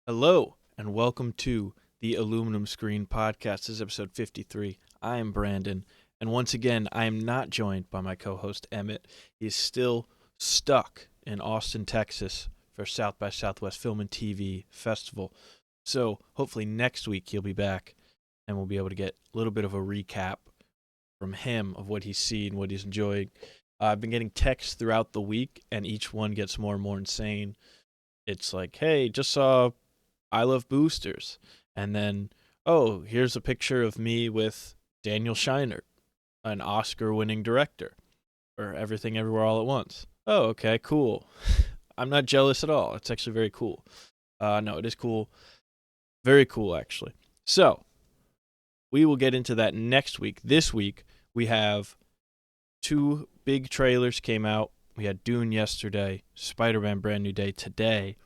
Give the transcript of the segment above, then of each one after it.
Hello, and welcome to the Aluminum Screen Podcast. This is episode 53. I am Brandon, and once again, I am not joined by my co host Emmett. He is still stuck in Austin, Texas for South by Southwest Film and TV Festival. So hopefully next week he'll be back and we'll be able to get a little bit of a recap from him of what he's seen, what he's enjoyed. I've been getting texts throughout the week, and each one gets more and more insane. It's like, hey, just saw I Love Boosters. And then, oh, here's a picture of me with Daniel Scheinert, an Oscar winning director, or Everything Everywhere All at Once. Oh, okay, cool. I'm not jealous at all. It's actually very cool. No, it is cool. Very cool, actually. So, we will get into that next week. This week, we have two big trailers came out. We had Dune yesterday, Spider-Man Brand New Day today,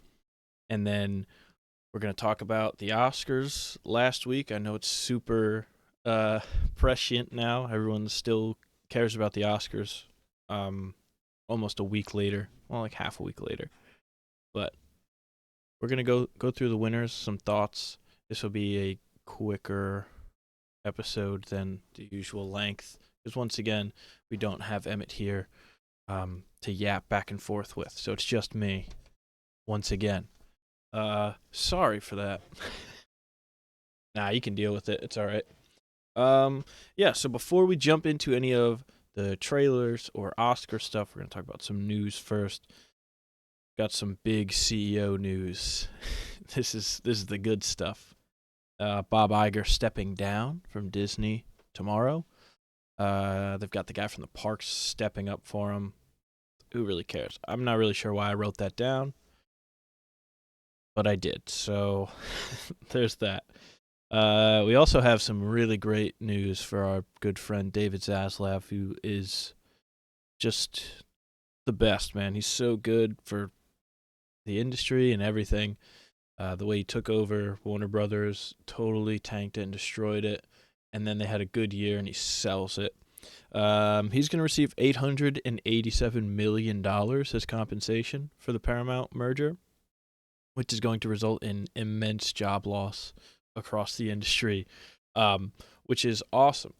and then we're going to talk about the Oscars last week. I know it's super prescient now. Everyone still cares about the Oscars almost a week later. Well, like half a week later. But we're going to go through the winners, some thoughts. This will be a quicker episode than the usual length. Because once again, we don't have Emmett here to yap back and forth with. So it's just me once again. Sorry for that. Nah, you can deal with it. It's all right. Yeah, so before we jump into any of the trailers or Oscar stuff, we're going to talk about some news first. Got some big CEO news. This is the good stuff. Bob Iger stepping down from Disney tomorrow. They've got the guy from the parks stepping up for him. Who really cares? I'm not really sure why I wrote that down, but I did. So there's that. We also have some really great news for our good friend David Zaslav, who is just the best, man. He's so good for the industry and everything. The way he took over Warner Brothers, totally tanked it and destroyed it. And then they had a good year and he sells it. He's going to receive $887 million as compensation for the Paramount merger, which is going to result in immense job loss across the industry, which is awesome.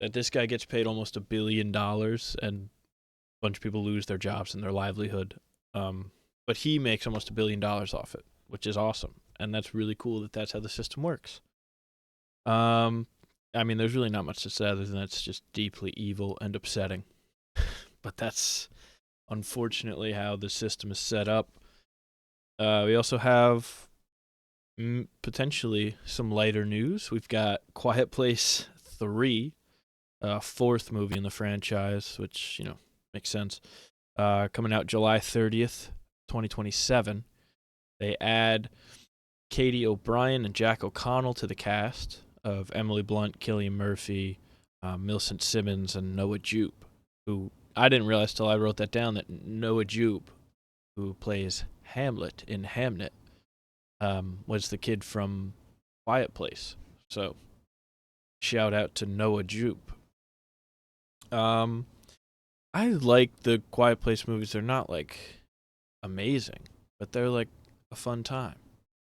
That this guy gets paid almost $1 billion and a bunch of people lose their jobs and their livelihood. But he makes almost $1 billion off it, which is awesome. And that's really cool that that's how the system works. I mean, there's really not much to say other than it's just deeply evil and upsetting. But that's unfortunately how the system is set up. We also have potentially some lighter news. We've got Quiet Place 3, fourth movie in the franchise, which, makes sense. Coming out July 30th, 2027. They add Katie O'Brien and Jack O'Connell to the cast of Emily Blunt, Cillian Murphy, Millicent Simmons, and Noah Jupe, who I didn't realize till I wrote that down that Noah Jupe, who plays Hamlet in Hamnet, was the kid from Quiet Place. So, shout out to Noah Jupe. I like the Quiet Place movies. They're not, amazing, but they're, a fun time,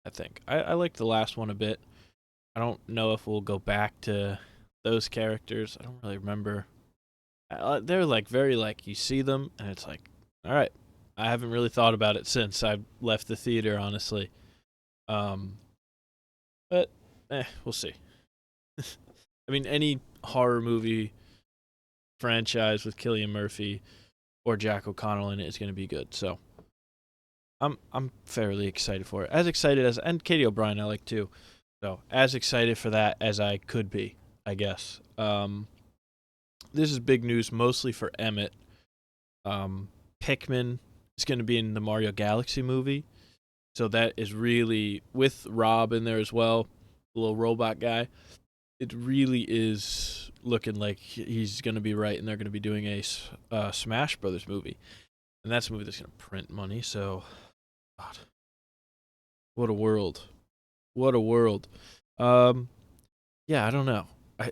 I think. I like the last one a bit. I don't know if we'll go back to those characters. I don't really remember. They're, very, you see them, and it's like, all right. I haven't really thought about it since I left the theater, honestly. But, we'll see. I mean, any horror movie franchise with Cillian Murphy or Jack O'Connell in it is going to be good. So, I'm fairly excited for it. As excited as, and Katie O'Brien I like too. So, as excited for that as I could be, I guess. This is big news mostly for Emmett. Pikmin is going to be in the Mario Galaxy movie. So that is really, with Rob in there as well, the little robot guy, it really is looking like he's going to be right, and they're going to be doing a Smash Brothers movie. And that's a movie that's going to print money, so, God, what a world. What a world. Yeah, I don't know.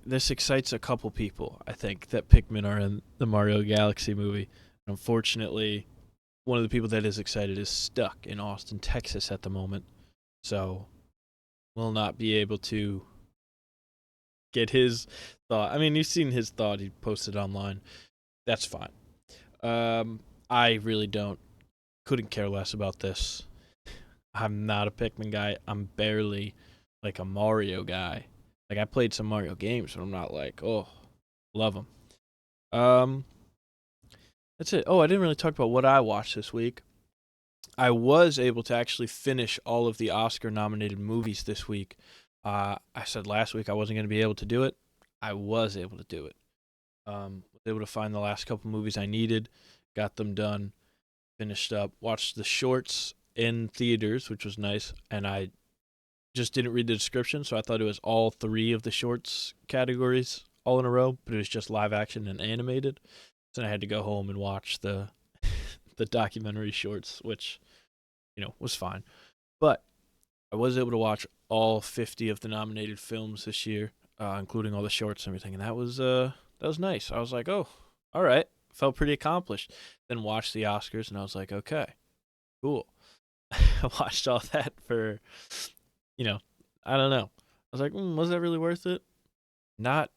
This excites a couple people, I think, that Pikmin are in the Mario Galaxy movie. Unfortunately, one of the people that is excited is stuck in Austin, Texas at the moment. so will not be able to get his thought. I mean, you've seen his thought he posted online. That's fine. I really couldn't care less about this. I'm not a Pikmin guy. I'm barely like a Mario guy. Like I played some Mario games, but I'm not like, oh, love them. Um, that's it. Oh, I didn't really talk about what I watched this week. I was able to actually finish all of the Oscar-nominated movies this week. I said last week I wasn't going to be able to do it. I was able to do it. Was able to find the last couple movies I needed, got them done, finished up, watched the shorts in theaters, which was nice, and I just didn't read the description, so I thought it was all three of the shorts categories all in a row, but it was just live action and animated. So I had to go home and watch the the documentary shorts, which was fine. But I was able to watch all 50 of the nominated films this year, including all the shorts and everything, and that was nice. I was like, oh, all right, felt pretty accomplished. Then watched the Oscars, and I was like, okay, cool. I watched all that for, you know, I don't know. I was like, was that really worth it? Not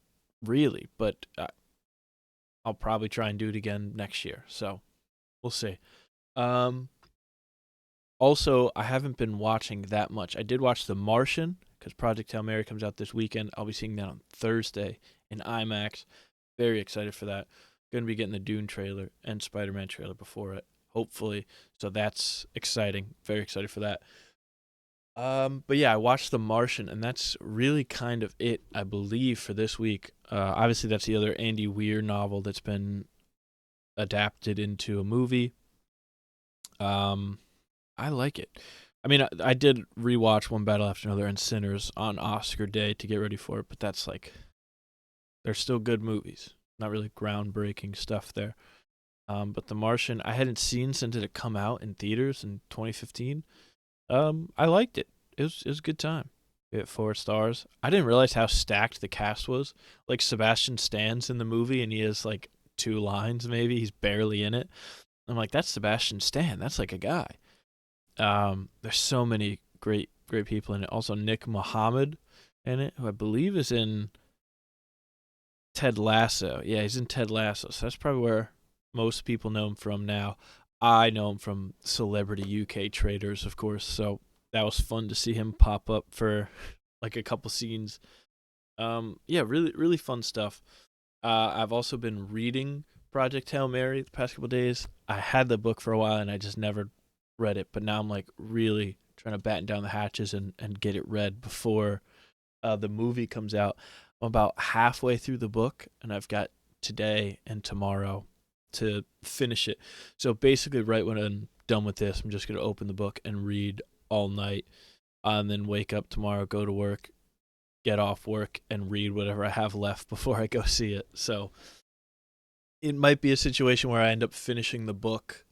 really, but I'll probably try and do it again next year. So we'll see. Um, Also, I haven't been watching that much. I did watch The Martian because Project Hail Mary comes out this weekend. I'll be seeing that on Thursday in IMAX. Very excited for that. Going to be getting the Dune trailer and Spider-Man trailer before it, hopefully. So that's exciting. Very excited for that. But yeah, I watched The Martian, and that's really kind of it, I believe, for this week. Obviously, that's the other Andy Weir novel that's been adapted into a movie. Um, I like it. I mean, I did rewatch One Battle After Another and Sinners on Oscar Day to get ready for it, but that's like, they're still good movies. Not really groundbreaking stuff there. But The Martian, I hadn't seen since it had come out in theaters in 2015. I liked it. It was a good time. Gave it 4 stars. I didn't realize how stacked the cast was. Like Sebastian Stan's in the movie, and he has like 2 lines maybe. He's barely in it. I'm like, that's Sebastian Stan. That's like a guy. There's so many great people in it. Also Nick Mohammed in it, who I believe is in Ted Lasso. Yeah, he's in Ted Lasso. So that's probably where most people know him from now. I know him from Celebrity UK Traders, of course. So that was fun to see him pop up for like a couple scenes. Yeah, really fun stuff. I've also been reading Project Hail Mary the past couple days. I had the book for a while and I just never read it, but now I'm like really trying to batten down the hatches and get it read before the movie comes out. I'm about halfway through the book, and I've got today and tomorrow to finish it. So basically, right when I'm done with this, I'm just going to open the book and read all night, and then wake up tomorrow, go to work, get off work, and read whatever I have left before I go see it. So it might be a situation where I end up finishing the book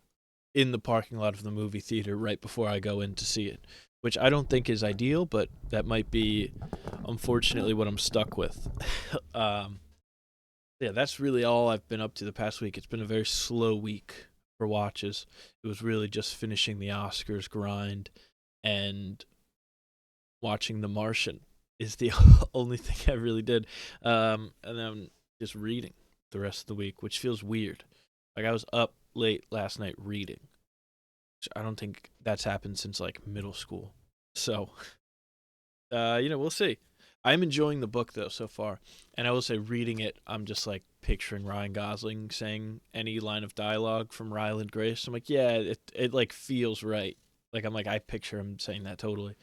in the parking lot of the movie theater right before I go in to see it, which I don't think is ideal, but that might be, unfortunately, what I'm stuck with. um, yeah, that's really all I've been up to the past week. It's been a very slow week for watches. It was really just finishing the Oscars grind and watching The Martian is the only thing I really did. And then just reading the rest of the week, which feels weird. Like I was up late last night reading. I don't think that's happened since like middle school. So, we'll see. I'm enjoying the book though so far, and I will say, reading it, I'm just like picturing Ryan Gosling saying any line of dialogue from Ryland Grace. I'm like, yeah, it like feels right. Like I'm like I picture him saying that totally.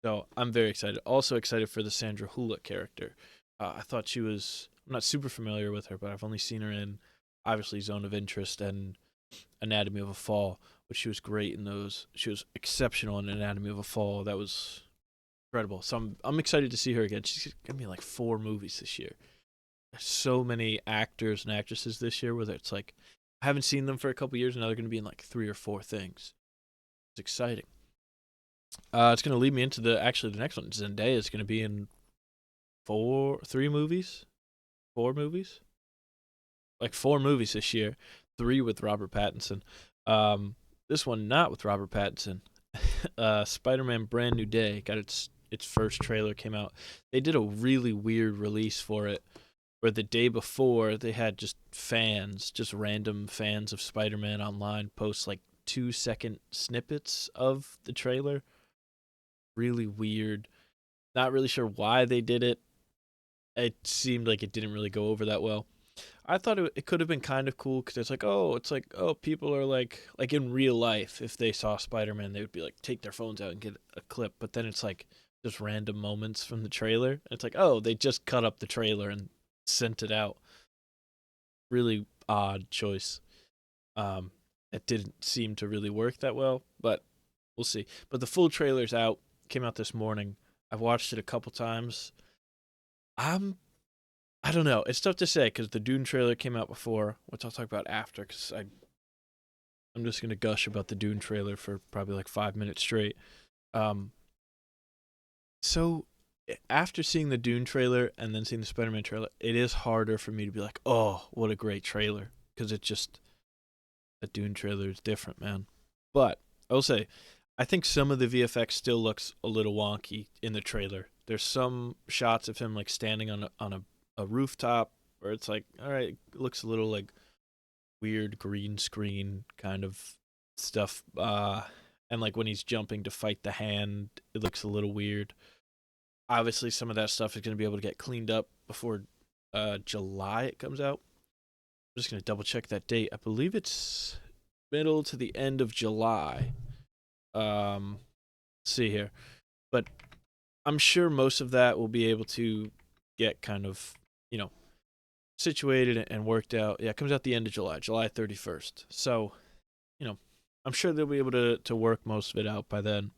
So I'm very excited. Also excited for the Sandra Bullock character. I thought she was. I'm not super familiar with her, but I've only seen her in obviously Zone of Interest and Anatomy of a Fall, but she was great in those. She was exceptional in Anatomy of a Fall. That was incredible. So I'm excited to see her again. She's gonna be in like 4 movies this year. There's so many actors and actresses this year where it's like I haven't seen them for a couple years, and now they're gonna be in like 3 or 4 things. It's exciting. It's gonna lead me into the next one. Zendaya is gonna be in 3 movies, 4 movies, like 4 movies this year. 3 with Robert Pattinson. This one not with Robert Pattinson. Spider-Man Brand New Day got its first trailer came out. They did a really weird release for it where the day before they had just fans, just random fans of Spider-Man online post like 2-second snippets of the trailer. Really weird. Not really sure why they did it. It seemed like it didn't really go over that well. I thought it could have been kind of cool because it's like oh people are like in real life if they saw Spider Man they would be like take their phones out and get a clip, but then it's like just random moments from the trailer. It's like oh they just cut up the trailer and sent it out. Really odd choice. Um, it didn't seem to really work that well, but we'll see. But the full trailer's out. Came out this morning. I've watched it a couple times. I'm I don't know. It's tough to say because the Dune trailer came out before, which I'll talk about after. Because I'm just gonna gush about the Dune trailer for probably like 5 minutes straight. Um, so after seeing the Dune trailer and then seeing the Spider-Man trailer, it is harder for me to be like, oh, what a great trailer, because it just the Dune trailer is different, man. But I will say, I think some of the VFX still looks a little wonky in the trailer. There's some shots of him like standing on a rooftop where it's like, all right, it looks a little like weird green screen kind of stuff. And like when he's jumping to fight the hand, it looks a little weird. Obviously, some of that stuff is going to be able to get cleaned up before July it comes out. I'm just going to double check that date. I believe it's middle to the end of July. Let's see here. But I'm sure most of that will be able to get kind of, situated and worked out. Yeah, it comes out the end of July, July 31st. So, I'm sure they'll be able to work most of it out by then,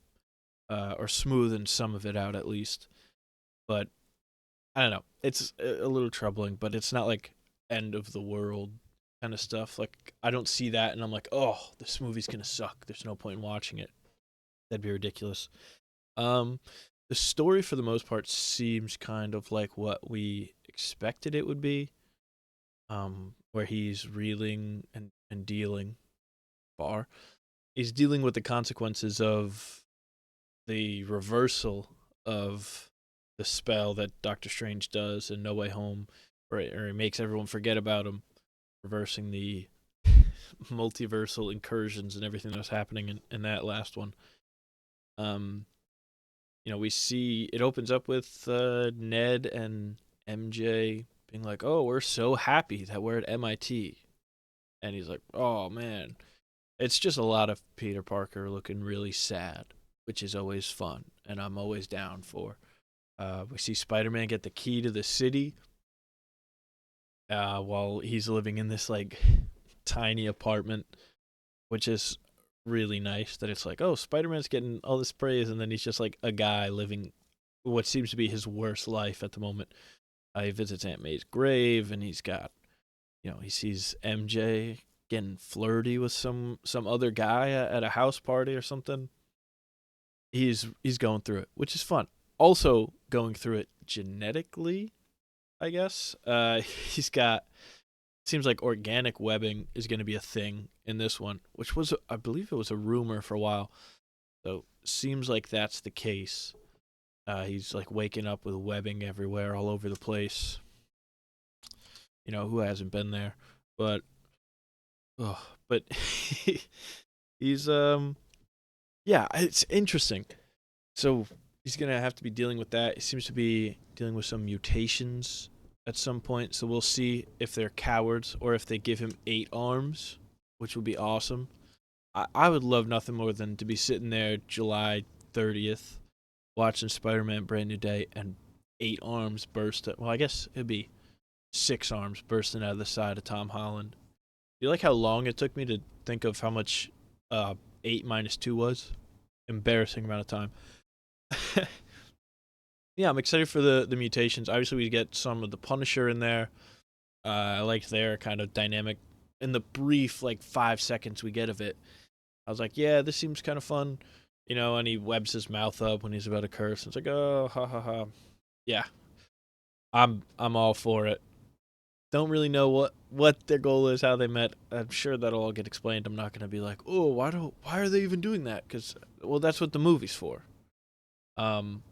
or smoothen some of it out at least. But I don't know. It's a little troubling, but it's not like end of the world kind of stuff. Like I don't see that, and I'm like, oh, this movie's gonna suck. There's no point in watching it. That'd be ridiculous. Um, the story for the most part seems kind of like what we expected it would be. Where he's reeling and dealing bar. He's dealing with the consequences of the reversal of the spell that Doctor Strange does in No Way Home, or he makes everyone forget about him, reversing the multiversal incursions and everything that was happening in that last one. Um, we see it opens up with Ned and MJ being like, "Oh, we're so happy that we're at MIT," and he's like, "Oh man." It's just a lot of Peter Parker looking really sad, which is always fun, and I'm always down for. We see Spider-Man get the key to the city while he's living in this like tiny apartment, which is really nice. That it's like, oh, Spider-Man's getting all this praise, and then he's just like a guy living what seems to be his worst life at the moment. He visits Aunt May's grave, and he's got, he sees MJ getting flirty with some other guy at a house party or something. He's going through it, which is fun. Also going through it genetically, I guess. He's got seems like organic webbing is going to be a thing in this one, which was I believe it was a rumor for a while. So seems like that's the case. He's like waking up with webbing everywhere, all over the place. Who hasn't been there? But but he's yeah, it's interesting. So he's gonna have to be dealing with that. He seems to be dealing with some mutations at some point. So we'll see if they're cowards or if they give him 8 arms, which would be awesome. I would love nothing more than to be sitting there July 30th, watching Spider-Man Brand New Day, and 8 arms burst. Well, I guess it'd be 6 arms bursting out of the side of Tom Holland. Do you like how long it took me to think of how much 8 minus 2 was? Embarrassing amount of time. Yeah, I'm excited for the mutations. Obviously, we get some of the Punisher in there. I liked their kind of dynamic in the brief, like 5 seconds we get of it. I was like, yeah, this seems kind of fun, and he webs his mouth up when he's about to curse. It's like, oh, ha ha ha. Yeah, I'm all for it. Don't really know what their goal is, how they met. I'm sure that'll all get explained. I'm not going to be like, oh, why are they even doing that? Because, well, that's what the movie's for. Um,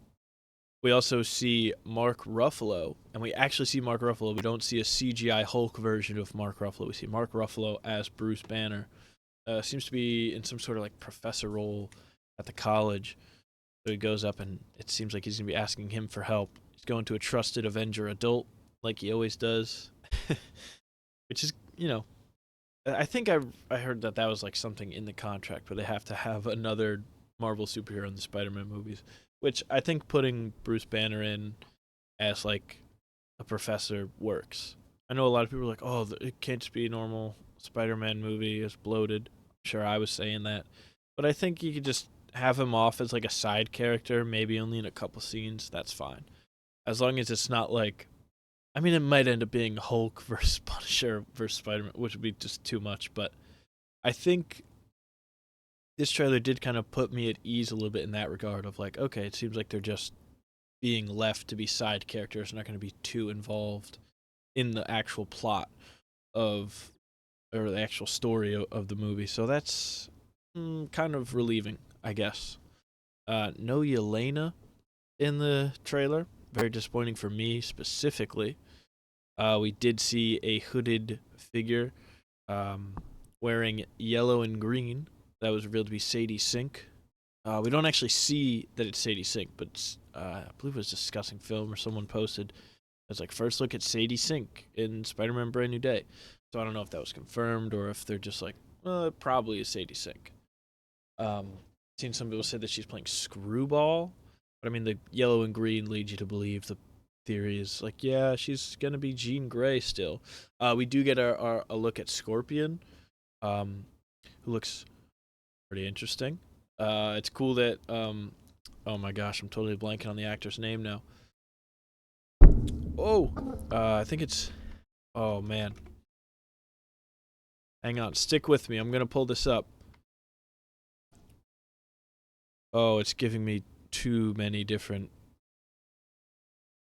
we also see Mark Ruffalo, and we actually see Mark Ruffalo. We don't see a CGI Hulk version of Mark Ruffalo. We see Mark Ruffalo as Bruce Banner. Seems to be in some sort of like professor role at the college. So he goes up, and it seems like he's going to be asking him for help. He's going to a trusted Avenger adult, like he always does. Which is, I think I heard that was like something in the contract where they have to have another Marvel superhero in the Spider-Man movies, which I think putting Bruce Banner in as like a professor works. I know a lot of people are like, oh, it can't just be a normal Spider-Man movie. It's bloated. I'm sure I was saying that. But I think you could just have him off as like a side character, maybe only in a couple scenes. That's fine. As long as it's not like, I mean, it might end up being Hulk versus Punisher versus Spider-Man, which would be just too much. But I think this trailer did kind of put me at ease a little bit in that regard of like, okay, it seems like they're just being left to be side characters, not going to be too involved in the actual plot of, or the actual story of the movie. So that's kind of relieving, I guess. No Yelena in the trailer. Very disappointing for me specifically. We did see a hooded figure wearing yellow and green. That was revealed to be Sadie Sink. We don't actually see that it's Sadie Sink, but I believe it was Discussing Film or someone posted. It was like, first look at Sadie Sink in Spider-Man Brand New Day. So I don't know if that was confirmed or if they're just like, well, it probably is Sadie Sink. Seen some people say that she's playing Screwball. But I mean, the yellow and green lead you to believe the theory is like, yeah, she's going to be Jean Grey still. We do get a look at Scorpion, who looks pretty interesting. It's cool that, oh my gosh, I'm totally blanking on the actor's name now. Oh, I think it's, oh man. Hang on, stick with me. I'm going to pull this up. Oh, it's giving me too many different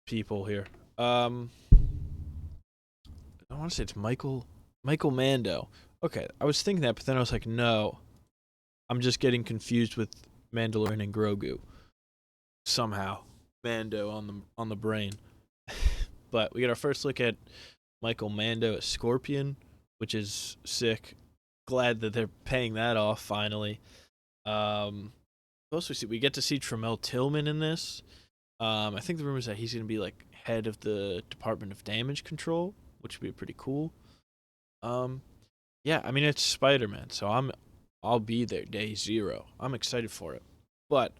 people here. I want to say it's Michael Mando. Okay, I was thinking that, but then I was like, no, I'm just getting confused with Mandalorian and Grogu. Somehow, Mando on the brain. But we get our first look at Michael Mando as Scorpion, which is sick. Glad that they're paying that off finally. We get to see Tremel Tillman in this. I think the rumor is that he's going to be like head of the Department of Damage Control, which would be pretty cool. Yeah, I mean it's Spider-Man, so I'll be there day zero. I'm excited for it. But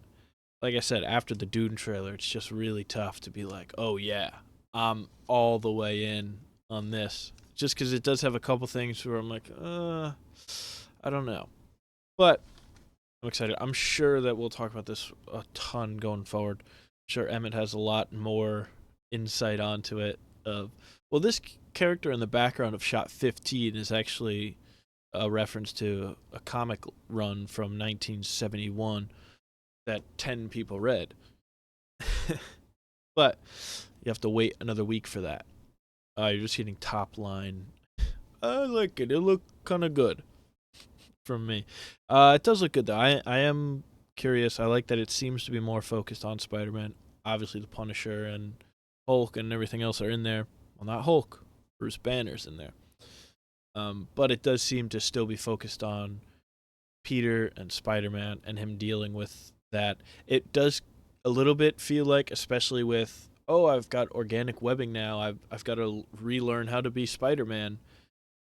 like I said, after the Dune trailer, it's just really tough to be like, oh yeah, I'm all the way in on this. Just because it does have a couple things where I'm like, I don't know. But I'm excited. I'm sure that we'll talk about this a ton going forward. I'm sure Emmett has a lot more insight onto it. Well, this character in the background of shot 15 is actually a reference to a comic run from 1971 that 10 people read. But you have to wait another week for that. You're just getting top line. I like it. It looked kind of good from me. It does look good, though. I am curious. I like that it seems to be more focused on Spider-Man. Obviously, the Punisher and Hulk and everything else are in there. Well, not Hulk. Bruce Banner's in there. But it does seem to still be focused on Peter and Spider-Man and him dealing with that. It does a little bit feel like, especially with, oh, I've got organic webbing now. I've got to relearn how to be Spider-Man.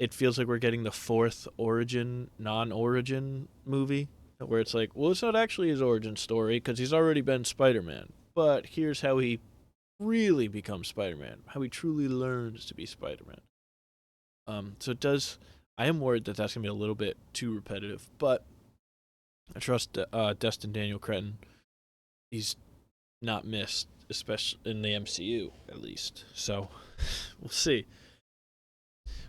It feels like we're getting the fourth non-origin movie where it's like, well, it's not actually his origin story because he's already been Spider-Man. But here's how he really becomes Spider-Man, how he truly learns to be Spider-Man. So it does. I am worried that that's gonna be a little bit too repetitive, but I trust Destin Daniel Cretton. He's not missed, especially in the MCU at least. So we'll see.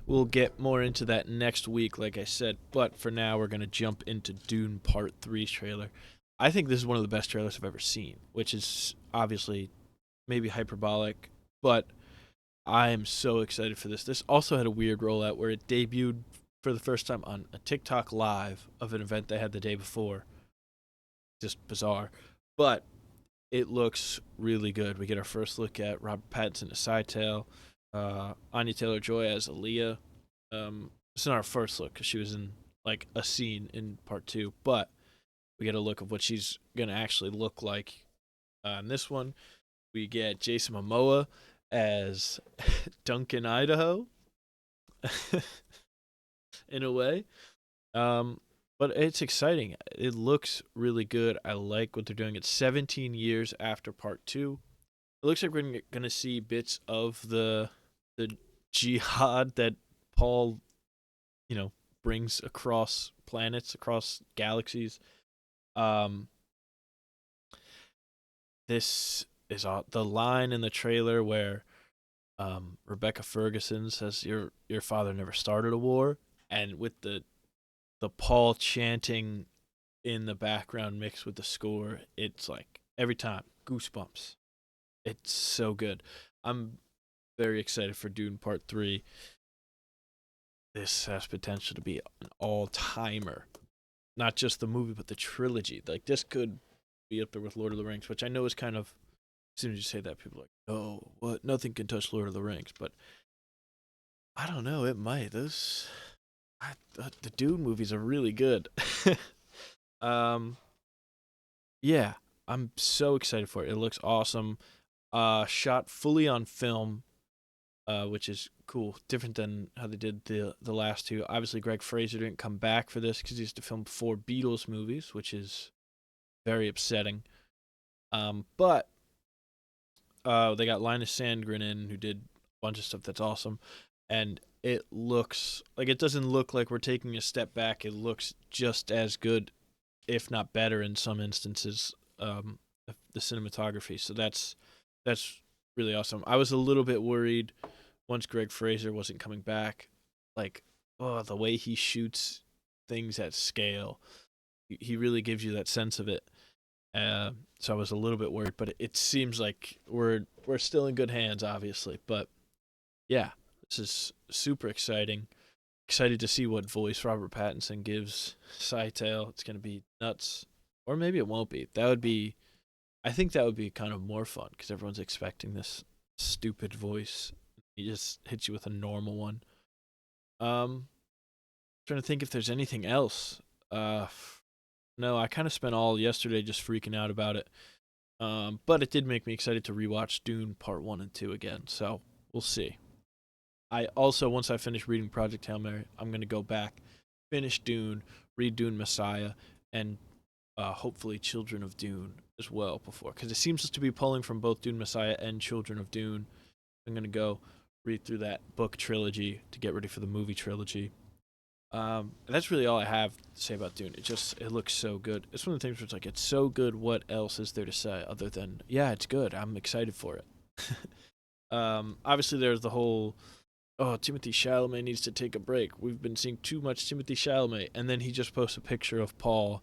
We'll get more into that next week, like I said. But for now, we're gonna jump into Dune Part 3 trailer. I think this is one of the best trailers I've ever seen, which is obviously maybe hyperbolic, but I am so excited for this. This also had a weird rollout where it debuted for the first time on a TikTok live of an event they had the day before. Just bizarre. But it looks really good. We get our first look at Robert Pattinson as Scytale, Anya Taylor-Joy as Aaliyah. It's not our first look because she was in like a scene in part 2, but we get a look of what she's gonna actually look like in this one. We get Jason Momoa as Duncan, Idaho, in a way. Um, but it's exciting. It looks really good. I like what they're doing. It's 17 years after part 2. It looks like we're gonna see bits of the jihad that Paul, you know, brings across planets, across galaxies. Um, this is the line in the trailer where Rebecca Ferguson says, "Your father never started a war," and with the Paul chanting in the background mixed with the score, it's like every time goosebumps. It's so good. I'm very excited for Dune Part 3. This has potential to be an all-timer. Not just the movie, but the trilogy. Like, this could be up there with Lord of the Rings, which I know is kind of, as soon as you say that, people are like, oh, what? Nothing can touch Lord of the Rings. But I don't know. It might. The Dune movies are really good. um, yeah, I'm so excited for it. It looks awesome. Shot fully on film, which is cool. Different than how they did the last two. Obviously, Greg Fraser didn't come back for this because he used to film 4 Beatles movies, which is very upsetting. But they got Linus Sandgren in, who did a bunch of stuff that's awesome, and it looks like, it doesn't look like we're taking a step back. It looks just as good, if not better, in some instances. The cinematography. So that's really awesome. I was a little bit worried once Greg Fraser wasn't coming back, like, oh, the way he shoots things at scale. He really gives you that sense of it. So I was a little bit worried, but it seems like we're still in good hands, obviously. But yeah, this is super exciting. Excited to see what voice Robert Pattinson gives Scytale. It's gonna be nuts, or maybe it won't be. That would be, I think that would be kind of more fun because everyone's expecting this stupid voice. He just hits you with a normal one. Um, Trying to think if there's anything else. Uh, no, I kind of spent all yesterday just freaking out about it. But it did make me excited to rewatch Dune Part 1 and 2 again, so we'll see. I also, once I finish reading Project Hail Mary, I'm going to go back, finish Dune, read Dune Messiah, and hopefully Children of Dune as well before, because it seems to be pulling from both Dune Messiah and Children of Dune. I'm going to go read through that book trilogy to get ready for the movie trilogy. That's really all I have to say about Dune. It looks so good. It's one of the things where it's like, it's so good. What else is there to say other than, yeah, it's good. I'm excited for it. Obviously there's the whole, oh, Timothée Chalamet needs to take a break. We've been seeing too much Timothée Chalamet, and then he just posts a picture of Paul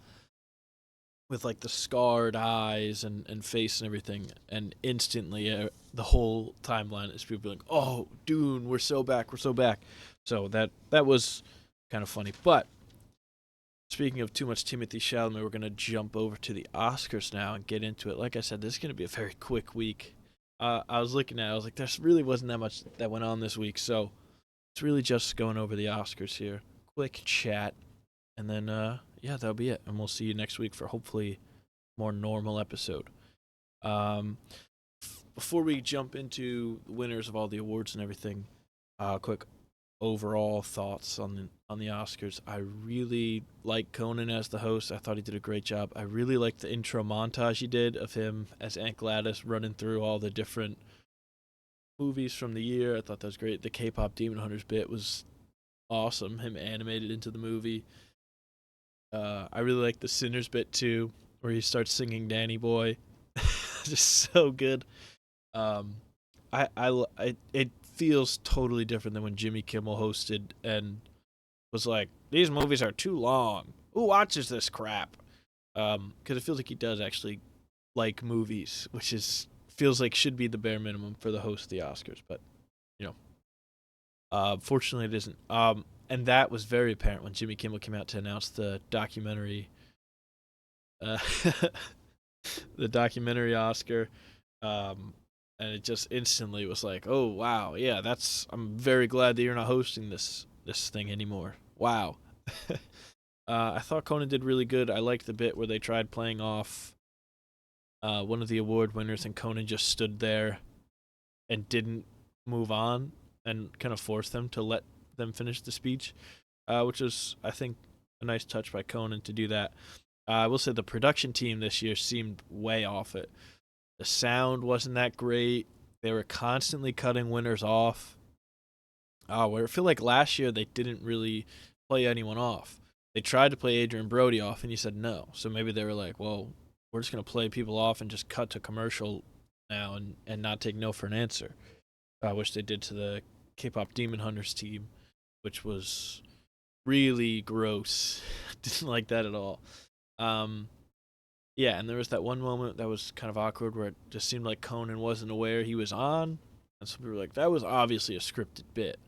with like the scarred eyes and face and everything, and instantly the whole timeline is people being like, oh, Dune, we're so back, we're so back. So that was kind of funny. But speaking of too much Timothée Chalamet, we're going to jump over to the Oscars now and get into it. Like I said, this is going to be a very quick week. I was looking at it, I was like, there really wasn't that much that went on this week, so it's really just going over the Oscars here. Quick chat, and then, yeah, that'll be it. And we'll see you next week for hopefully more normal episode. Before we jump into the winners of all the awards and everything, quick overall thoughts on the Oscars. I really like Conan as the host. I thought he did a great job. I really liked the intro montage he did of him as Aunt Gladys running through all the different movies from the year. I thought that was great. The K-pop Demon Hunters bit was awesome. Him animated into the movie. I really like the Sinners bit too, where he starts singing Danny Boy. Just so good. It feels totally different than when Jimmy Kimmel hosted and was like, these movies are too long. Who watches this crap? Because it feels like he does actually like movies, which is feels like should be the bare minimum for the host of the Oscars. But you know, fortunately it isn't. And that was very apparent when Jimmy Kimmel came out to announce the documentary, uh, the documentary Oscar. And it just instantly was like, oh wow, yeah, I'm very glad that you're not hosting this thing anymore. Wow. I thought Conan did really good. I liked the bit where they tried playing off one of the award winners, and Conan just stood there and didn't move on and kind of forced them to let them finish the speech, which was, I think, a nice touch by Conan to do that. I will say the production team this year seemed way off it. The sound wasn't that great. They were constantly cutting winners off. Where I feel like last year they didn't really play anyone off. They tried to play Adrian Brody off, and he said no. So maybe they were like, well, we're just going to play people off and just cut to commercial now and not take no for an answer. Which they did to the K-pop Demon Hunters team, which was really gross. Didn't like that at all. Yeah, and there was that one moment that was kind of awkward where it just seemed like Conan wasn't aware he was on, and some people were like, that was obviously a scripted bit.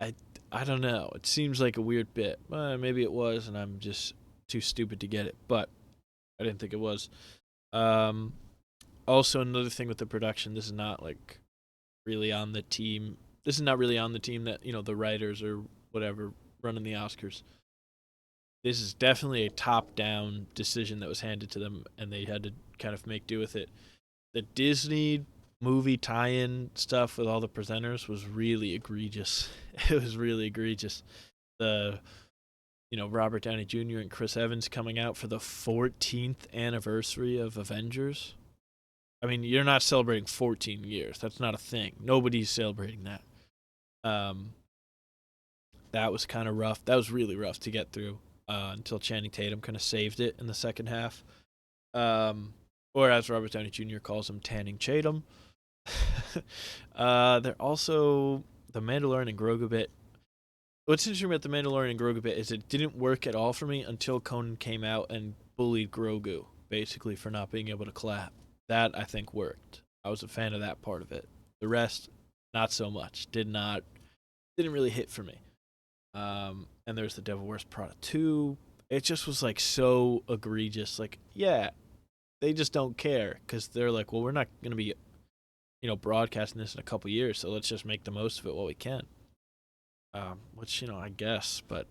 I, I don't know. It seems like a weird bit. Maybe it was, and I'm just too stupid to get it, but I didn't think it was. Um, Also, another thing with the production, this is not like really on the team. This is not really on the team that, the writers or whatever running the Oscars. This is definitely a top-down decision that was handed to them, and they had to kind of make do with it. The Disney movie tie-in stuff with all the presenters was really egregious. It was really egregious. The Robert Downey Jr. and Chris Evans coming out for the 14th anniversary of Avengers. I mean, you're not celebrating 14 years. That's not a thing. Nobody's celebrating that. Um, that was kind of rough. That was really rough to get through until Channing Tatum kind of saved it in the second half. Or as Robert Downey Jr. calls him, Tanning Chatham. They're also the Mandalorian and Grogu bit. What's interesting about the Mandalorian and Grogu bit is it didn't work at all for me until Conan came out and bullied Grogu, basically for not being able to clap. That I think worked. I was a fan of that part of it. The rest, not so much. Didn't really hit for me. And there's the Devil Wears Prada 2. It just was like so egregious. Like, yeah, they just don't care because they're like, well, we're not going to be, broadcasting this in a couple years, so let's just make the most of it while we can. Which, I guess, but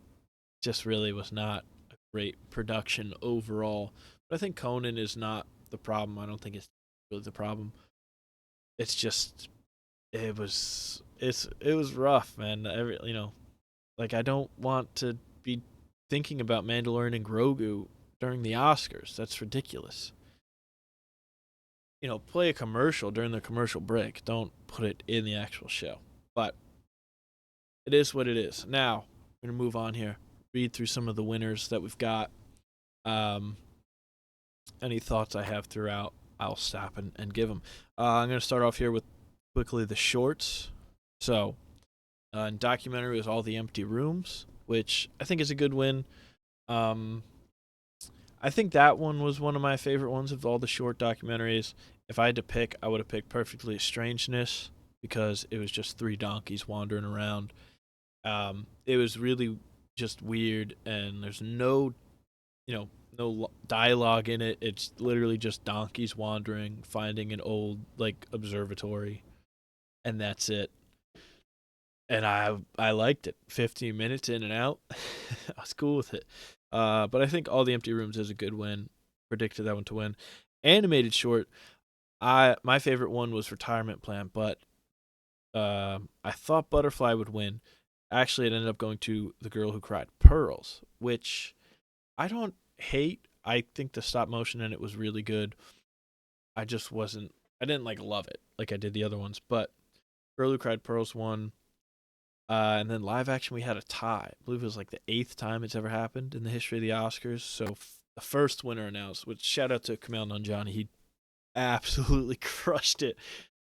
just really was not a great production overall. But I think Conan is not the problem. I don't think it's really the problem. It's just, it was rough, man. Like I don't want to be thinking about Mandalorian and Grogu during the Oscars. That's ridiculous. Play a commercial during the commercial break. Don't put it in the actual show. But it is what it is. Now, I'm going to move on here. Read through some of the winners that we've got. Any thoughts I have throughout, I'll stop and give them. I'm going to start off here with quickly the shorts. So, in documentary was All the Empty Rooms, which I think is a good win. I think that one was one of my favorite ones of all the short documentaries. If I had to pick, I would have picked Perfectly Strangeness because it was just three donkeys wandering around. It was really just weird, and there's no dialogue in it. It's literally just donkeys wandering, finding an old observatory, and that's it. And I liked it. 15 minutes in and out, I was cool with it. But I think All the Empty Rooms is a good win. Predicted that one to win. Animated short, my favorite one was Retirement Plan, but I thought Butterfly would win. Actually, it ended up going to The Girl Who Cried Pearls, which I don't hate. I think the stop motion in it was really good. I didn't love it like I did the other ones, but Girl Who Cried Pearls won. And then live action, we had a tie. I believe it was like the 8th time it's ever happened in the history of the Oscars. So the first winner announced, which shout out to Kumail Nanjiani. He absolutely crushed it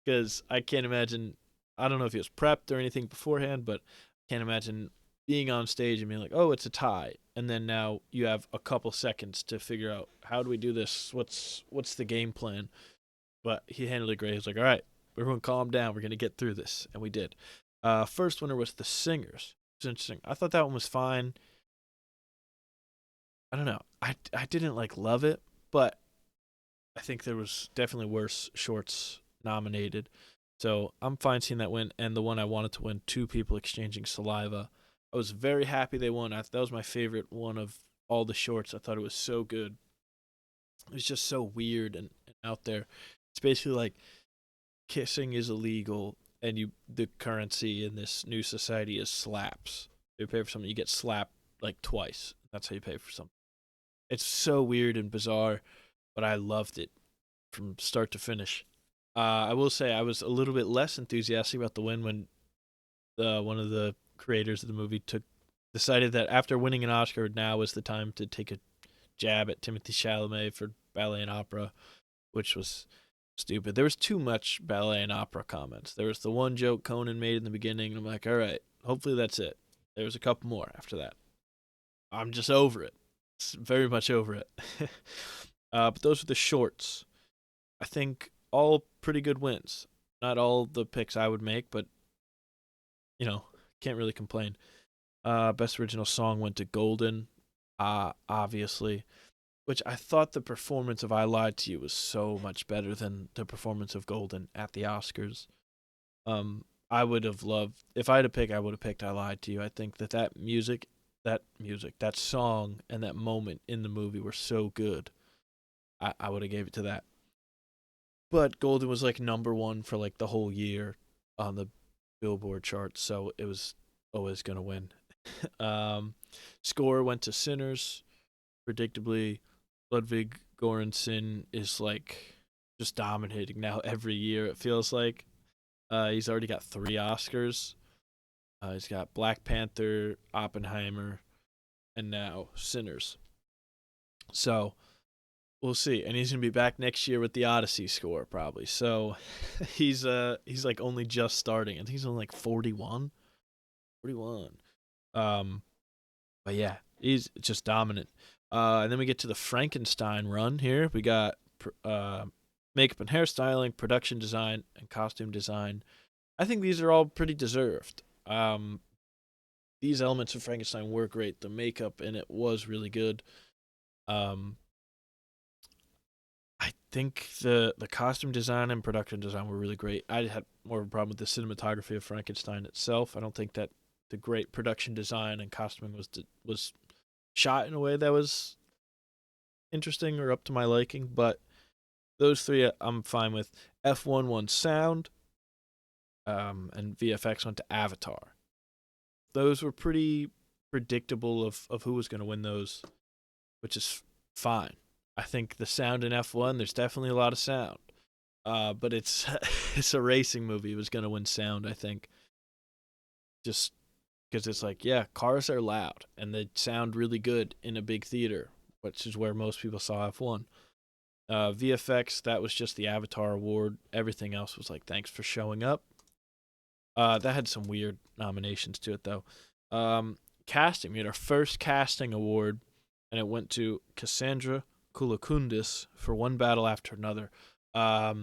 because I can't imagine. I don't know if he was prepped or anything beforehand, but I can't imagine being on stage and being like, oh, it's a tie. And then now you have a couple seconds to figure out how do we do this? What's the game plan? But he handled it great. He was like, all right, everyone calm down. We're gonna get through this, and we did. First winner was The Singers. It's interesting. I thought that one was fine. I don't know. I didn't like love it, but I think there was definitely worse shorts nominated. So I'm fine seeing that win. And the one I wanted to win, Two People Exchanging Saliva. I was very happy they won. That was my favorite one of all the shorts. I thought it was so good. It was just so weird and out there. It's basically like kissing is illegal, and the currency in this new society is slaps. You pay for something, you get slapped like twice. That's how you pay for something. It's so weird and bizarre, but I loved it from start to finish. I will say I was a little bit less enthusiastic about the win when one of the creators of the movie decided that after winning an Oscar, now was the time to take a jab at Timothy Chalamet for ballet and opera, which was stupid. There was too much ballet and opera comments. There was the one joke Conan made in the beginning, and I'm like, all right, hopefully that's it. There was a couple more after that. I'm just over it. It's very much over it. But those are the shorts. I think all pretty good wins. Not all the picks I would make, but can't really complain. Best original song went to Golden, obviously, which I thought the performance of I Lied to You was so much better than the performance of Golden at the Oscars. I would have loved, if I had to pick, I would have picked I Lied to You. I think that music, that song, and that moment in the movie were so good. I would have gave it to that. But Golden was like number one for like the whole year on the Billboard chart, so it was always gonna win. Score went to Sinners. Predictably, Ludwig Göransson is like just dominating now every year. It feels like he's already got 3 Oscars. He's got Black Panther, Oppenheimer, and now Sinners. So we'll see, and he's gonna be back next year with the Odyssey score probably. So he's like only just starting. I think he's only like 41. 41. But yeah, he's just dominant. And then we get to the Frankenstein run here. We got makeup and hairstyling, production design, and costume design. I think these are all pretty deserved. These elements of Frankenstein were great. The makeup in it was really good. I think the costume design and production design were really great. I had more of a problem with the cinematography of Frankenstein itself. I don't think that the great production design and costuming was shot in a way that was interesting or up to my liking. But those 3 I'm fine with. F1 won sound, and VFX went to Avatar. Those were pretty predictable of who was going to win those, which is fine. I think the sound in F1, there's definitely a lot of sound. But it's it's a racing movie. It was going to win sound, I think. Just because it's like, yeah, cars are loud and they sound really good in a big theater, which is where most people saw F1. VFX, that was just the Avatar award. Everything else was like, thanks for showing up. That had some weird nominations to it, though. Casting, we had our first casting award, and it went to Cassandra Koulakundis for One Battle After Another. A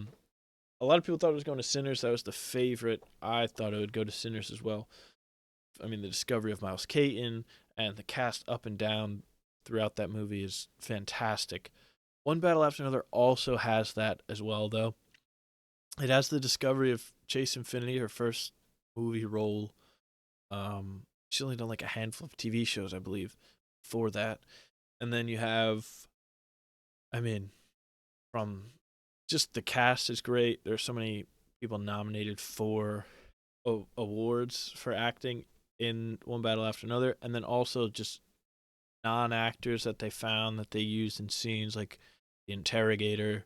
lot of people thought it was going to Sinners. That was the favorite. I thought it would go to Sinners as well. I mean, the discovery of Miles Caton and the cast up and down throughout that movie is fantastic. One Battle After Another also has that as well, though. It has the discovery of Chase Infinity, her first movie role. She's only done like a handful of TV shows, I believe, for that. And then you have, I mean, from just the cast is great. There's so many people nominated for awards for acting in One Battle After Another, and then also just non-actors that they found that they used in scenes, like the interrogator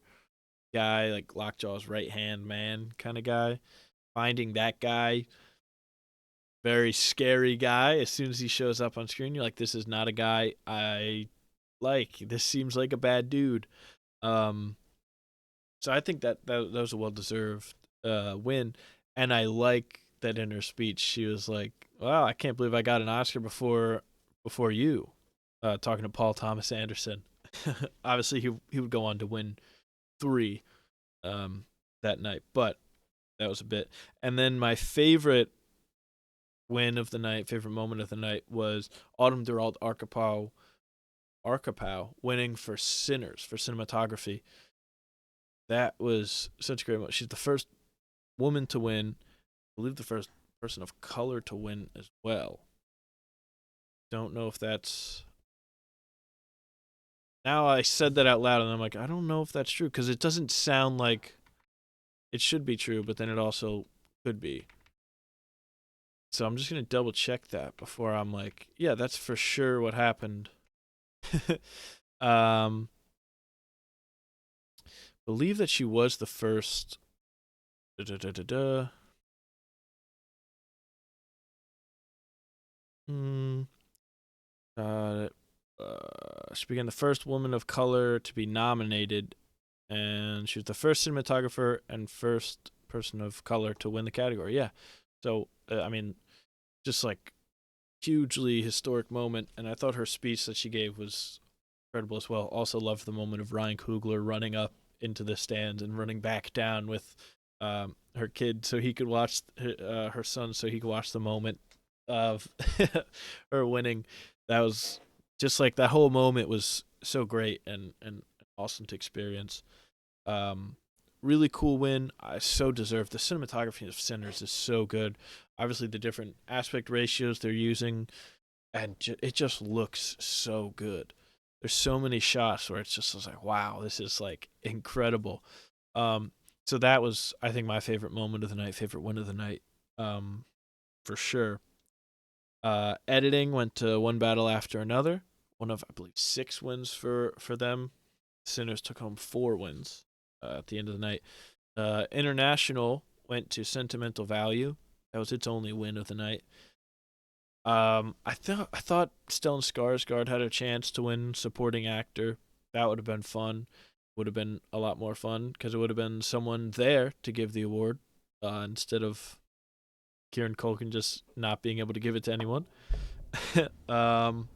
guy, like Lockjaw's right-hand man kind of guy. Finding that guy, very scary guy. As soon as he shows up on screen, you're like, this is not a guy I like. This seems like a bad dude. So I think that was a well-deserved win, and I like that in her speech she was like, wow, I can't believe I got an Oscar before you, talking to Paul Thomas Anderson. Obviously he would go on to win 3 that night, but That was a bit. And then my favorite win of the night, favorite moment of the night was Autumn Durald Arkapow winning for Sinners for cinematography. That was such a great moment. She's the first woman to win, I believe the first person of color to win as well. Don't know if that's. Now I said that out loud, and I'm like, I don't know if that's true because it doesn't sound like it should be true, but then it also could be. So I'm just gonna double check that before I'm like, yeah, that's for sure what happened. um, believe that she was the first. Da, da, da, da, da. Hmm. Uh, she became the first woman of color to be nominated, and she was the first cinematographer and first person of color to win the category. Yeah. So I mean, just like hugely historic moment, and I thought her speech that she gave was incredible as well. Also loved the moment of Ryan Coogler running up into the stands and running back down with her kid so he could watch her son so he could watch the moment of her winning. That was just like that whole moment was so great and awesome to experience. Um, really cool win. I so deserved. The cinematography of Sinners is so good. Obviously, the different aspect ratios they're using, and it just looks so good. There's so many shots where it's just like, wow, this is like incredible. Um, so that was, I think, my favorite moment of the night, favorite win of the night, for sure. Editing went to One Battle After Another, one of I believe 6 wins for them. Sinners took home 4 wins at the end of the night. International went to Sentimental Value. That was its only win of the night. I thought Stellan Skarsgård had a chance to win supporting actor. That would have been fun. Would have been a lot more fun because it would have been someone there to give the award instead of Kieran Culkin just not being able to give it to anyone. um,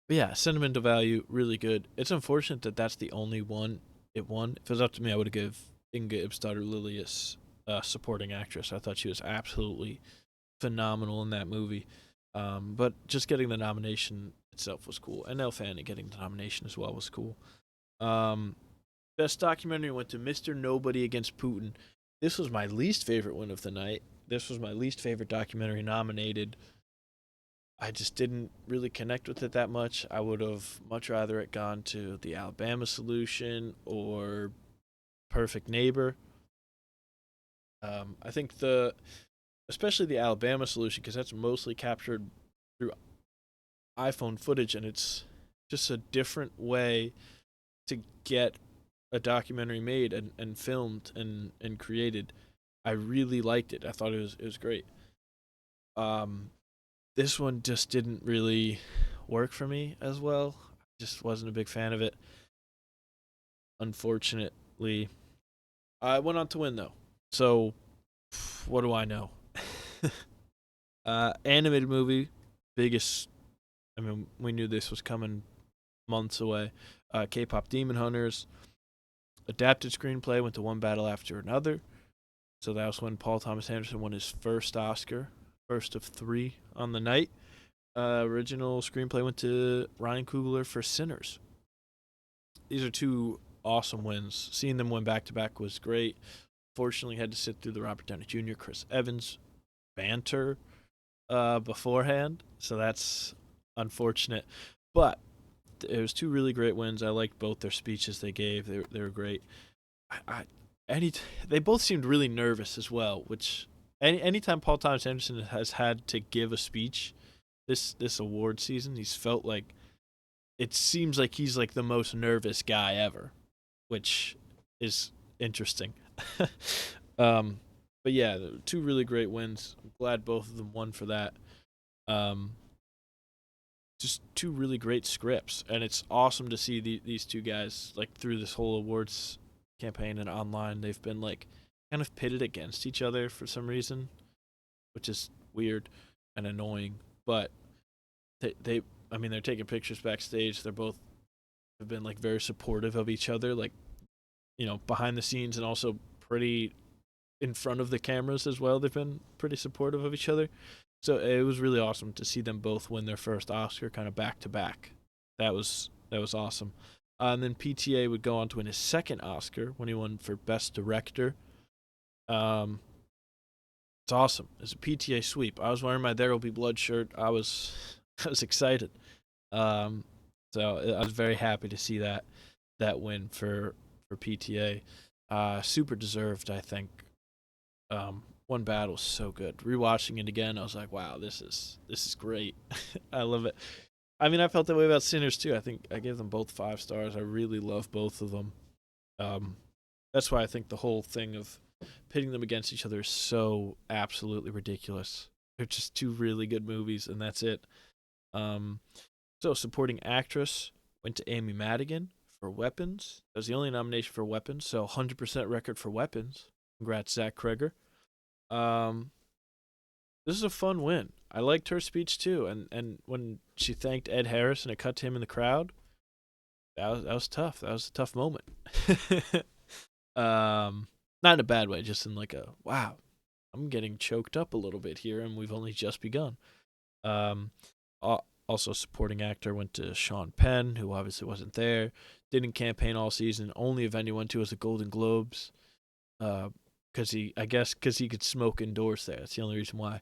but yeah, sentimental value really good. It's unfortunate that that's the only one it won. If it was up to me, I would have give Inga Ibstadter Lilius supporting actress. I thought she was absolutely phenomenal in that movie. But just getting the nomination itself was cool, and Elle Fanning getting the nomination as well was cool. Um, Best documentary went to Mr. Nobody Against Putin. This was my least favorite one of the night. This was my least favorite documentary nominated. I just didn't really connect with it that much. I would have much rather it gone to The Alabama Solution or Perfect Neighbor. I think especially the Alabama Solution, because that's mostly captured through iPhone footage, and it's just a different way to get a documentary made and filmed and created. I really liked it. I thought it was great. Um, this one just didn't really work for me as well. Just wasn't a big fan of it. Unfortunately, I went on to win though. So what do I know? Animated movie, biggest. I mean, we knew this was coming months away. K-pop Demon Hunters. Adapted screenplay went to One Battle After Another. So that was when Paul Thomas Anderson won his first Oscar, first of 3 on the night. Original screenplay went to Ryan Coogler for Sinners. These are 2 awesome wins. Seeing them win back to back was great. Fortunately, had to sit through the Robert Downey Jr., Chris Evans banter beforehand, so that's unfortunate. But it was 2 really great wins. I liked both their speeches they gave. They were great. I any they both seemed really nervous as well. Which anytime Paul Thomas Anderson has had to give a speech this award season, he's felt like it seems like he's like the most nervous guy ever, which is interesting. um, but yeah, 2 really great wins. I'm glad both of them won for that. Um, just 2 really great scripts, and it's awesome to see these 2 guys like through this whole awards campaign and online. They've been like kind of pitted against each other for some reason, which is weird and annoying. But they I mean, they're taking pictures backstage. They're both have been like very supportive of each other, like behind the scenes, and also pretty in front of the cameras as well. They've been pretty supportive of each other. So it was really awesome to see them both win their first Oscar kind of back to back. That was awesome. And then PTA would go on to win his second Oscar when he won for Best Director. Um, it's awesome. It's a PTA sweep. I was wearing my There Will Be Blood shirt. I was excited. Um, so I was very happy to see that win for PTA. Super deserved, I think. One battle is so good. Rewatching it again, I was like, wow, this is great. I love it. I mean, I felt that way about Sinners too. I think I gave them both 5 stars. I really love both of them. Um, that's why I think the whole thing of pitting them against each other is so absolutely ridiculous. They're just two really good movies, and that's it. Um, so supporting actress went to Amy Madigan for Weapons. That was the only nomination for Weapons, so 100% record for Weapons. Congrats, Zach Kreger. Um, this is a fun win. I liked her speech too, and when she thanked Ed Harris and it cut to him in the crowd, that was tough. That was a tough moment. Not in a bad way, just in like a wow, I'm getting choked up a little bit here, and we've only just begun. Um, also supporting actor went to Sean Penn, who obviously wasn't there. Didn't campaign all season. Only event he went to was the Golden Globes. Because he could smoke indoors there. That's the only reason why.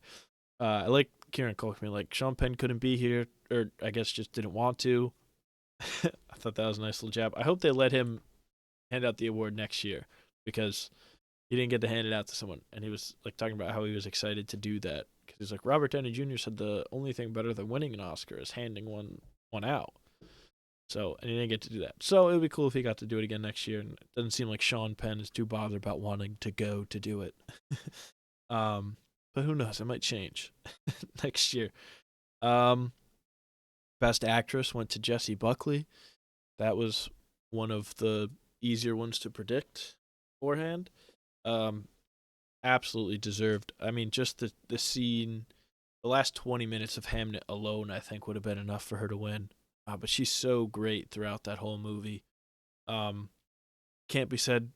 I like Kieran Culkin. Like Sean Penn couldn't be here, or I guess just didn't want to. I thought that was a nice little jab. I hope they let him hand out the award next year because he didn't get to hand it out to someone, and he was like talking about how he was excited to do that because he's like Robert Downey Jr. said the only thing better than winning an Oscar is handing one out. So, and he didn't get to do that. So it would be cool if he got to do it again next year. And it doesn't seem like Sean Penn is too bothered about wanting to go to do it. But who knows? It might change next year. Best actress went to Jessie Buckley. That was one of the easier ones to predict beforehand. Um, Absolutely deserved. I mean, just the scene, the last 20 minutes of Hamnet alone, I think would have been enough for her to win. But she's so great throughout that whole movie. Um, can't be said.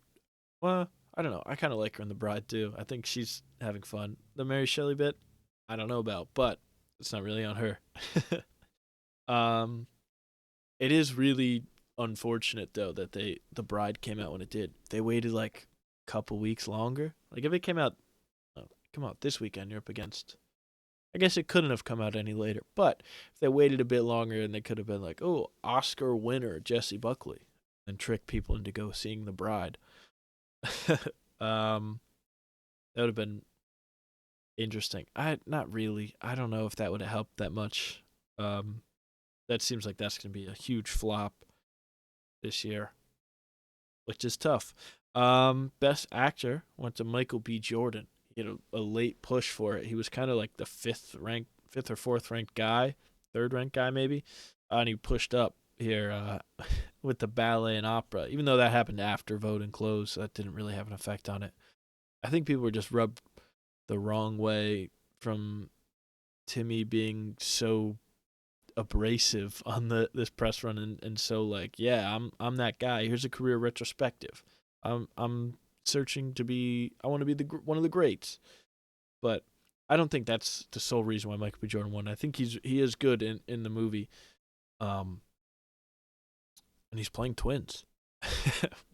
Well, I don't know. I kind of like her in The Bride too. I think she's having fun. The Mary Shelley bit, I don't know about, but it's not really on her. um, it is really unfortunate though that The Bride came out when it did. They waited like a couple weeks longer. Like if it came out, come out this weekend, you're up against. I guess it couldn't have come out any later, but if they waited a bit longer, and they could have been like, "Oh, Oscar winner Jessie Buckley," and trick people into go seeing The Bride. um, that would have been interesting. I not really. I don't know if that would have helped that much. Um, that seems like that's going to be a huge flop this year, which is tough. Best actor went to Michael B. Jordan. He had a late push for it. He was kind of like the fifth or fourth ranked guy, third ranked guy maybe, and he pushed up here with the ballet and opera. Even though that happened after vote and close, that didn't really have an effect on it. I think people were just rubbed the wrong way from Timmy being so abrasive on this press run and so like, yeah, I'm that guy. Here's a career retrospective. I'm searching to be. I want to be one of the greats, but I don't think that's the sole reason why Michael B. Jordan won. I think he is good in the movie, and he's playing twins,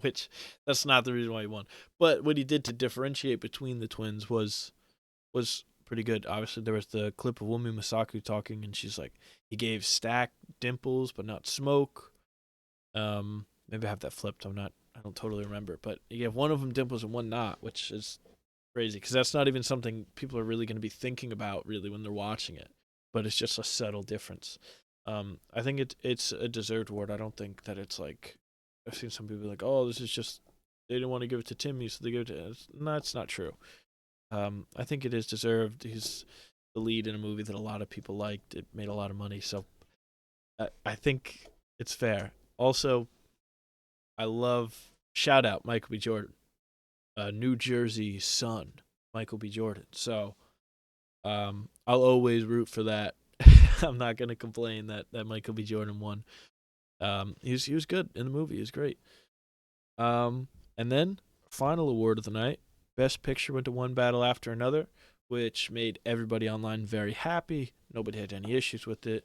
which that's not the reason why he won. But what he did to differentiate between the twins was pretty good. Obviously, there was the clip of Wumi Masaku talking, and she's like, he gave Stack dimples, but not smoke. Maybe I have that flipped. I don't totally remember, but he gave one of them dimples and one not, which is crazy because that's not even something people are really going to be thinking about really when they're watching it. But it's just a subtle difference. I think it's a deserved award. I don't think that it's like I've seen some people like, oh, this is just they didn't want to give it to Timmy, so they give it to. No, it's not true. I think it is deserved. He's the lead in a movie that a lot of people liked. It made a lot of money, so I think it's fair. Also, I love shout out Michael B. Jordan, New Jersey son, Michael B. Jordan. So, I'll always root for that. I'm not gonna complain that Michael B. Jordan won. He was good in the movie. He was great. And then final award of the night Best Picture went to One Battle After Another, which made everybody online very happy. Nobody had any issues with it.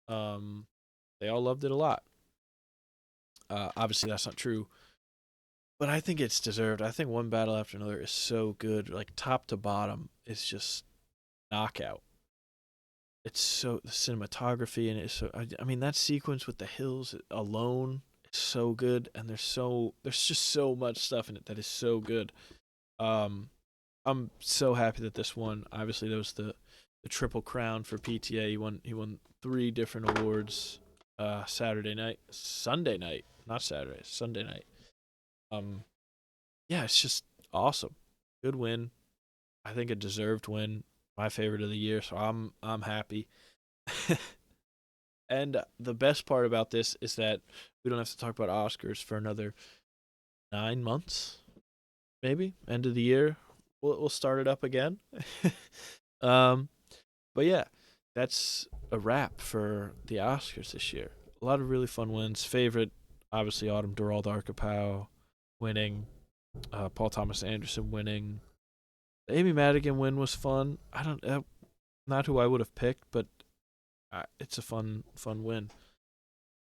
Um, they all loved it a lot. Obviously, that's not true, but I think it's deserved. I think One Battle After Another is so good, like top to bottom. It's just knockout. It's so the cinematography and it's so. I mean, that sequence with the hills alone is so good, and there's just so much stuff in it that is so good. Um, I'm so happy that this won. Obviously, there was the triple crown for PTA. He won three different awards. Saturday night, Sunday night, not Saturday, Sunday night. Um, yeah, it's just awesome. Good win. I think a deserved win. My favorite of the year, so I'm happy. And the best part about this is that we don't have to talk about Oscars for another 9 months, maybe end of the year. We'll start it up again. um, but yeah, that's a wrap for the Oscars this year. A lot of really fun wins. Favorite, obviously, Autumn Durald Arkapow winning. Paul Thomas Anderson winning. The Amy Madigan win was fun. I don't, not who I would have picked, but it's a fun win.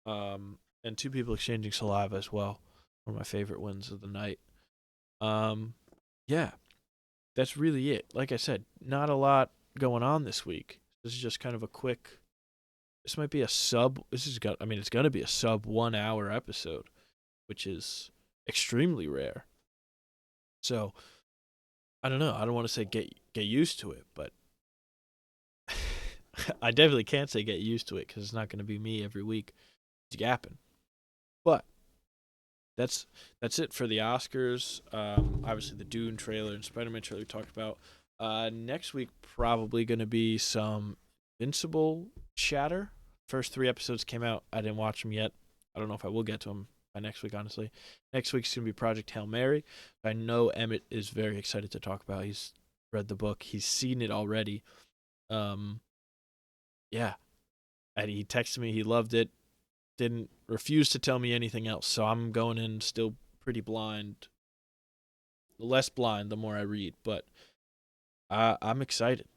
And two people exchanging saliva as well. One of my favorite wins of the night. Um, yeah, that's really it. Like I said, not a lot going on this week. This is just kind of a quick. This might be a sub. This is got. I mean, it's gonna be a sub 1 hour episode, which is extremely rare. So I don't know. I don't want to say get used to it, but I definitely can't say get used to it because it's not going to be me every week yapping. But that's it for the Oscars. Obviously, the Dune trailer and Spider-Man trailer we talked about. Next week probably going to be some Invincible chatter. First three episodes came out. I didn't watch them yet. I don't know if I will get to them by next week, honestly. Next week's going to be Project Hail Mary. I know Emmett is very excited to talk about. He's read the book. He's seen it already. Um, yeah. And he texted me. He loved it. Didn't refuse to tell me anything else. So I'm going in still pretty blind. Less blind the more I read, but I'm excited.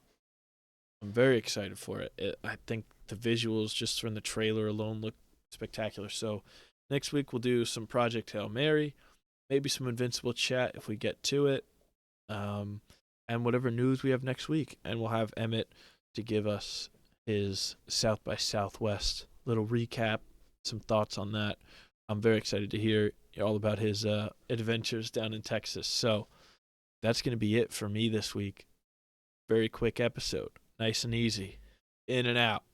I'm very excited for it. I think the visuals just from the trailer alone look spectacular. So next week we'll do some Project Hail Mary, maybe some Invincible chat if we get to it, um, and whatever news we have next week. And we'll have Emmett to give us his South by Southwest little recap, some thoughts on that. I'm very excited to hear all about his adventures down in Texas. So that's going to be it for me this week. Very quick episode. Nice and easy. In and out.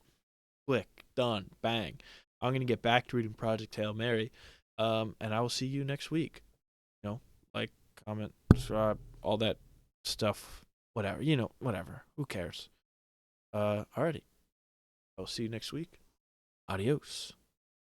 Quick. Done. Bang. I'm going to get back to reading Project Hail Mary. And I will see you next week. Like, comment, subscribe, all that stuff. Whatever. Whatever. Who cares? Alrighty. I'll see you next week. Adios.